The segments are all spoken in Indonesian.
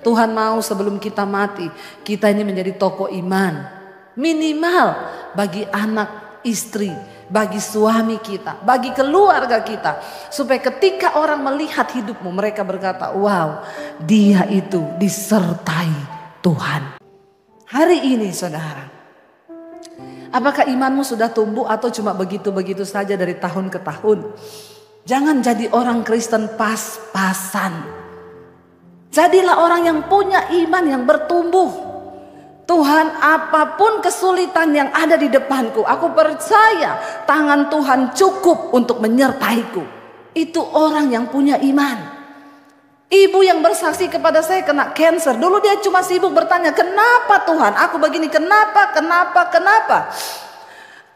Tuhan mau sebelum kita mati, kita ini menjadi tokoh iman. Minimal bagi anak, istri, bagi suami kita, bagi keluarga kita. Supaya ketika orang melihat hidupmu, mereka berkata, wow, dia itu disertai Tuhan. Hari ini saudara, apakah imanmu sudah tumbuh atau cuma begitu-begitu saja dari tahun ke tahun? Jangan jadi orang Kristen pas-pasan. Jadilah orang yang punya iman yang bertumbuh. Tuhan, apapun kesulitan yang ada di depanku, aku percaya tangan Tuhan cukup untuk menyertaiku. Itu orang yang punya iman. Ibu yang bersaksi kepada saya kena cancer. Dulu dia cuma sibuk bertanya, kenapa Tuhan? Aku begini, kenapa?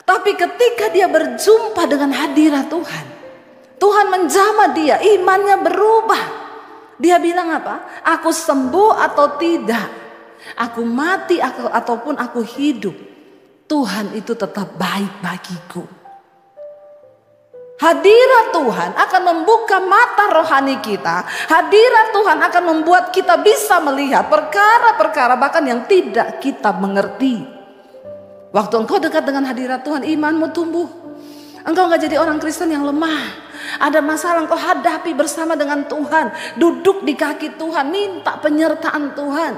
Tapi ketika dia berjumpa dengan hadirat Tuhan, Tuhan menjamah dia, imannya berubah. Dia bilang apa? Aku sembuh atau tidak, aku mati ataupun aku hidup, Tuhan itu tetap baik bagiku. Hadirat Tuhan akan membuka mata rohani kita. Hadirat Tuhan akan membuat kita bisa melihat perkara-perkara bahkan yang tidak kita mengerti. Waktu engkau dekat dengan hadirat Tuhan, imanmu tumbuh. Engkau gak jadi orang Kristen yang lemah. Ada masalah engkau hadapi bersama dengan Tuhan. Duduk di kaki Tuhan, minta penyertaan Tuhan.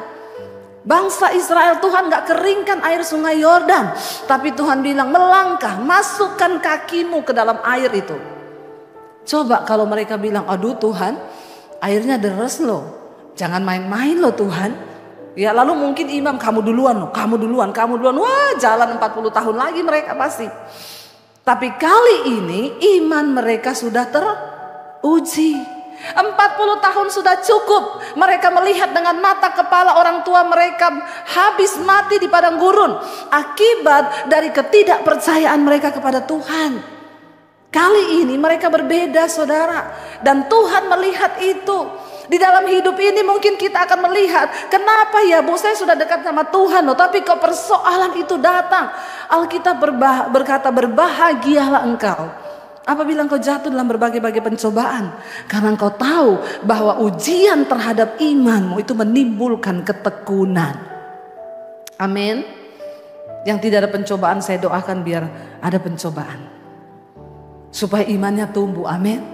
Bangsa Israel, Tuhan gak keringkan air sungai Yordan. Tapi Tuhan bilang, melangkah, masukkan kakimu ke dalam air itu. Coba kalau mereka bilang, aduh Tuhan, airnya deres loh. Jangan main-main loh Tuhan. Ya lalu mungkin imam, kamu duluan loh, kamu duluan. Wah, jalan 40 tahun lagi mereka pasti. Tapi kali ini iman mereka sudah teruji. 40 tahun sudah cukup. Mereka melihat dengan mata kepala orang tua mereka habis mati di padang gurun. Akibat dari ketidakpercayaan mereka kepada Tuhan. Kali ini mereka berbeda saudara. Dan Tuhan melihat itu. Di dalam hidup ini mungkin kita akan melihat, kenapa ya Bu, saya sudah dekat sama Tuhan loh, tapi kok persoalan itu datang. Alkitab berkata, berbahagialah engkau apabila engkau jatuh dalam berbagai-bagai pencobaan, karena engkau tahu bahwa ujian terhadap imanmu itu menimbulkan ketekunan. Amin. Yang tidak ada pencobaan, saya doakan biar ada pencobaan supaya imannya tumbuh. Amin.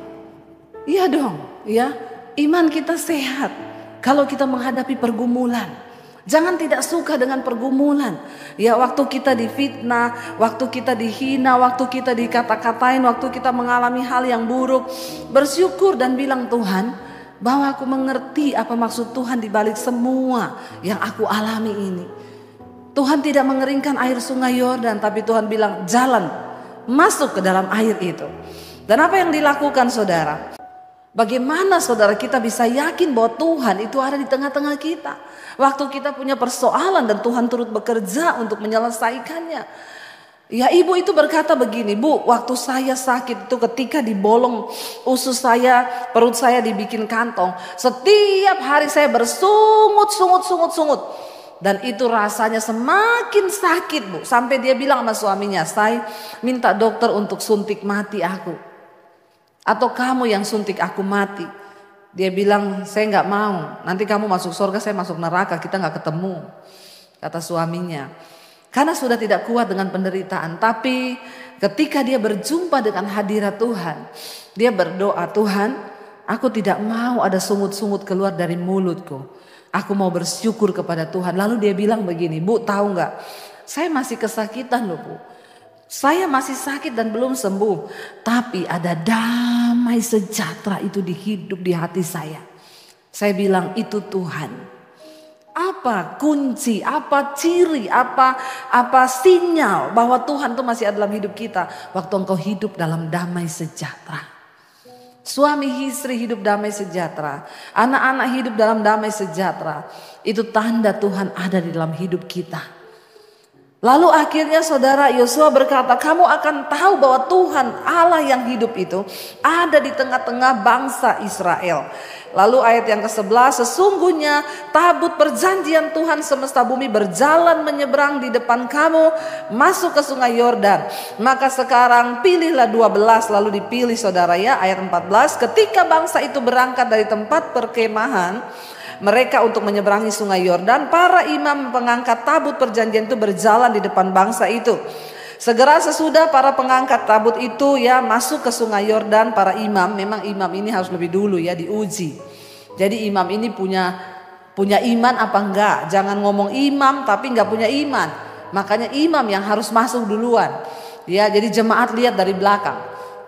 Iya dong, ya. Iman kita sehat kalau kita menghadapi pergumulan. Jangan tidak suka dengan pergumulan. Ya, waktu kita difitnah, waktu kita dihina, waktu kita dikata-katain, waktu kita mengalami hal yang buruk, bersyukur dan bilang, Tuhan, bahwa aku mengerti apa maksud Tuhan di balik semua yang aku alami ini. Tuhan tidak mengeringkan air sungai Yordan, tapi Tuhan bilang, jalan, masuk ke dalam air itu. Dan apa yang dilakukan saudara? Bagaimana saudara kita bisa yakin bahwa Tuhan itu ada di tengah-tengah kita. Waktu kita punya persoalan dan Tuhan turut bekerja untuk menyelesaikannya. Ya, ibu itu berkata begini, Bu, waktu saya sakit itu ketika dibolong usus saya, perut saya dibikin kantong. Setiap hari saya bersungut. Dan itu rasanya semakin sakit, Bu. Sampai dia bilang sama suaminya, saya minta dokter untuk suntik mati aku. Atau kamu yang suntik aku mati. Dia bilang, saya gak mau. Nanti kamu masuk surga, saya masuk neraka, kita gak ketemu. Kata suaminya. Karena sudah tidak kuat dengan penderitaan. Tapi ketika dia berjumpa dengan hadirat Tuhan, dia berdoa, Tuhan, aku tidak mau ada sungut-sungut keluar dari mulutku. Aku mau bersyukur kepada Tuhan. Lalu dia bilang begini, Bu, tahu gak? Saya masih kesakitan loh, Bu. Saya masih sakit dan belum sembuh. Tapi ada damai sejahtera itu di hidup, di hati saya. Saya bilang itu Tuhan. Apa kunci, apa ciri, apa sinyal bahwa Tuhan itu masih ada dalam hidup kita. Waktu engkau hidup dalam damai sejahtera. Suami istri hidup damai sejahtera. Anak-anak hidup dalam damai sejahtera. Itu tanda Tuhan ada di dalam hidup kita. Lalu akhirnya saudara Yosua berkata, kamu akan tahu bahwa Tuhan Allah yang hidup itu ada di tengah-tengah bangsa Israel. Lalu ayat yang ke-11, sesungguhnya tabut perjanjian Tuhan semesta bumi berjalan menyeberang di depan kamu masuk ke sungai Yordan. Maka sekarang pilihlah 12, lalu dipilih saudara ya ayat 14. Ketika bangsa itu berangkat dari tempat perkemahan, mereka untuk menyeberangi sungai Yordan, para imam pengangkat tabut perjanjian itu berjalan di depan bangsa itu. Segera sesudah para pengangkat tabut itu ya masuk ke sungai Yordan, para imam, memang imam ini harus lebih dulu ya diuji. Jadi imam ini punya iman apa enggak? Jangan ngomong imam tapi enggak punya iman. Makanya imam yang harus masuk duluan. Ya, jadi jemaat lihat dari belakang.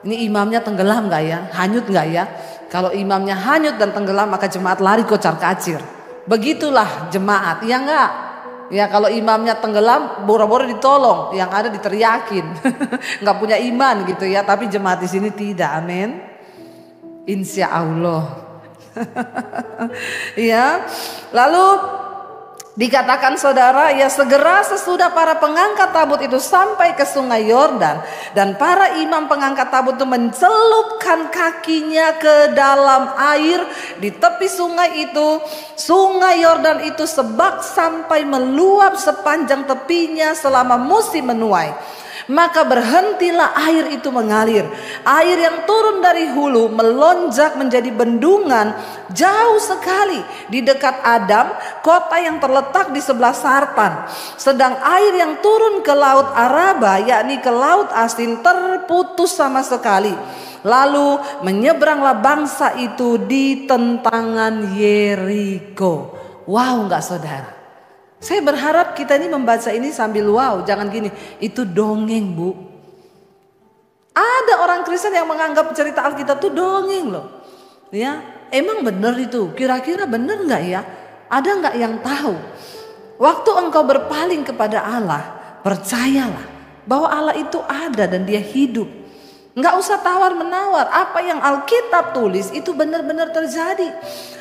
Ini imamnya tenggelam enggak ya? Hanyut enggak ya? Kalau imamnya hanyut dan tenggelam maka jemaat lari kocar-kacir. Begitulah jemaat, ya enggak? Ya kalau imamnya tenggelam boro-boro ditolong, yang ada diteriakin. Enggak punya iman gitu ya, tapi jemaat di sini tidak. Amin. Insya Allah. Ya. Lalu dikatakan saudara, ya segera sesudah para pengangkat tabut itu sampai ke sungai Yordan, dan para imam pengangkat tabut itu mencelupkan kakinya ke dalam air di tepi sungai itu. Sungai Yordan itu sebak sampai meluap sepanjang tepinya selama musim menuai. Maka berhentilah air itu mengalir. Air yang turun dari hulu melonjak menjadi bendungan jauh sekali di dekat Adam, kota yang terletak di sebelah Sartan. Sedang air yang turun ke laut Araba, yakni ke laut Asin, terputus sama sekali. Lalu menyeberanglah bangsa itu di tentangan Yeriko. Wow, enggak saudara? Saya berharap kita ini membaca ini sambil wow, jangan gini, itu dongeng bu. Ada orang Kristen yang menganggap cerita Alkitab itu dongeng loh. Ya, emang benar itu? Kira-kira benar nggak ya? Ada nggak yang tahu? Waktu engkau berpaling kepada Allah, percayalah bahwa Allah itu ada dan Dia hidup. Nggak usah tawar-menawar, apa yang Alkitab tulis itu benar-benar terjadi.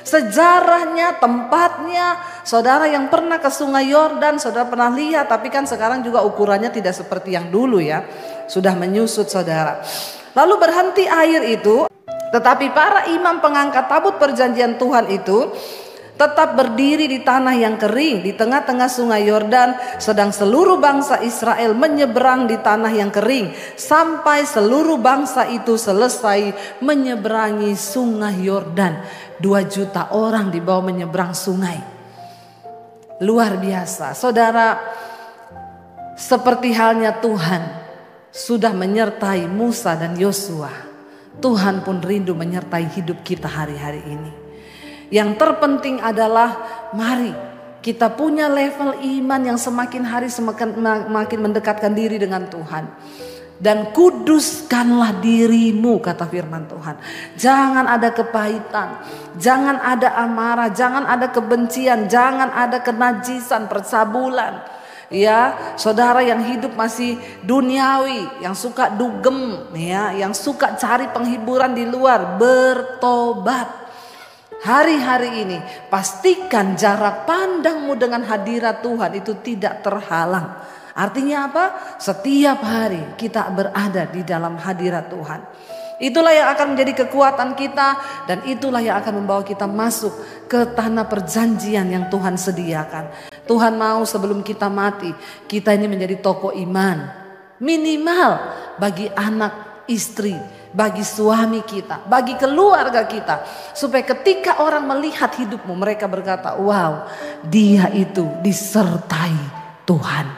Sejarahnya, tempatnya, saudara yang pernah ke sungai Yordan, saudara pernah lihat, tapi kan sekarang juga ukurannya tidak seperti yang dulu ya. Sudah menyusut saudara. Lalu berhenti air itu, tetapi para imam pengangkat tabut perjanjian Tuhan itu tetap berdiri di tanah yang kering di tengah-tengah sungai Yordan, sedang seluruh bangsa Israel menyeberang di tanah yang kering sampai seluruh bangsa itu selesai menyeberangi sungai Yordan. 2 juta orang dibawa menyeberang sungai. Luar biasa. Saudara, seperti halnya Tuhan sudah menyertai Musa dan Yosua, Tuhan pun rindu menyertai hidup kita hari-hari ini. Yang terpenting adalah mari kita punya level iman yang semakin hari semakin mendekatkan diri dengan Tuhan. Dan kuduskanlah dirimu, kata firman Tuhan. Jangan ada kepahitan, jangan ada amarah, jangan ada kebencian, jangan ada kenajisan, percabulan. Ya, saudara yang hidup masih duniawi, yang suka dugem, ya, yang suka cari penghiburan di luar, bertobat. Hari-hari ini pastikan jarak pandangmu dengan hadirat Tuhan itu tidak terhalang. Artinya apa? Setiap hari kita berada di dalam hadirat Tuhan. Itulah yang akan menjadi kekuatan kita, dan itulah yang akan membawa kita masuk ke tanah perjanjian yang Tuhan sediakan. Tuhan mau sebelum kita mati, kita ini menjadi tokoh iman. Minimal bagi anak, istri, bagi suami kita, bagi keluarga kita. Supaya ketika orang melihat hidupmu, mereka berkata, wow, dia itu disertai Tuhan.